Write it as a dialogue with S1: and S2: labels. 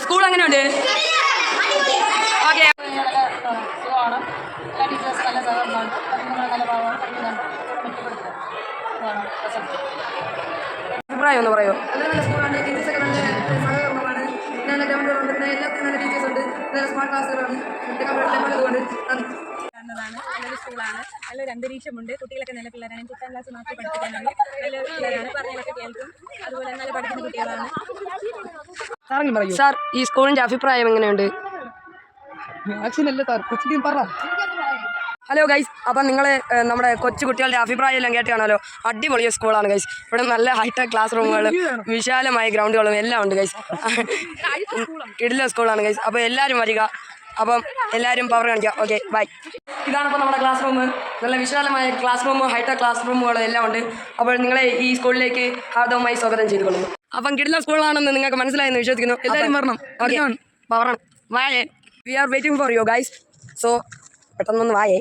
S1: School എങ്ങനെയുണ്ട്? Okay,
S2: സുഖമാണ്. Teachers നല്ല സഹകരണമുണ്ട്. പഠിക്കുന്നത് നല്ല ഭാഗമാണ്. പഠിക്കുന്നുണ്ട്.
S1: അഭിപ്രായം ഒന്ന് പറയോ?
S3: നല്ല സ്കൂളാണ്. ടീച്ചേഴ്സൊക്കെ നല്ല സഹകരണമാണ്. നല്ല ഗ്രൗണ്ടുകളുണ്ട്. പിന്നെ എല്ലാത്തിനും നല്ല ടീച്ചേഴ്സ് ഉണ്ട്. നല്ല സ്മാർട്ട് ക്ലാസ്സുകളാണ്. നല്ലതുകൊണ്ട്
S4: നല്ലൊരു സ്കൂളാണ്. നല്ലൊരു അന്തരീക്ഷമുണ്ട്. കുട്ടികളൊക്കെ നല്ല പിള്ളേരാണ്. 10ാം ക്ലാസ് മാത്രം പഠിപ്പിക്കാനുള്ളൂ. നല്ല പിള്ളേരാണ്. പറഞ്ഞാലൊക്കെ കേൾക്കും. അതുപോലെ നല്ല പഠിക്കുന്ന കുട്ടികളാണ്.
S1: സാർ, ഈ സ്കൂളിന്റെ അഭിപ്രായം എങ്ങനെയുണ്ട്? ഹലോ ഗൈസ്, അപ്പം നിങ്ങൾ നമ്മുടെ കൊച്ചു കുട്ടികളുടെ അഭിപ്രായം എല്ലാം കേട്ട് കാണാമല്ലോ. അടിപൊളിയ സ്കൂളാണ് ഗൈസ്. ഇവിടെ നല്ല ഹൈടെക് ക്ലാസ് റൂമുകളും വിശാലമായ ഗ്രൗണ്ടുകളും എല്ലാം ഉണ്ട് ഗൈസ്. കിടില സ്കൂളാണ് ഗൈസ്. അപ്പോൾ എല്ലാവരും വരിക. അപ്പം എല്ലാവരും പവർ കാണിക്കുക. Okay, by. ഇതാണിപ്പോൾ നമ്മുടെ ക്ലാസ് റൂം. നല്ല വിശാലമായ ക്ലാസ് റൂമും ഹൈടെക് ക്ലാസ് റൂമുകളും എല്ലാം ഉണ്ട്. അപ്പോൾ നിങ്ങളെ ഈ സ്കൂളിലേക്ക് ഹാർദവമായി സ്വാഗതം ചെയ്തുകൊള്ളുന്നു. അപ്പം കിടില സ്കൂളാണെന്ന് നിങ്ങൾക്ക് മനസ്സിലായെന്ന് വിശ്വസിക്കുന്നു. എല്ലാവരും വരണം. ഓക്കെ, പവറാണ്. വായേ, we are waiting for you guys. So പെട്ടെന്നൊന്ന് വായേ.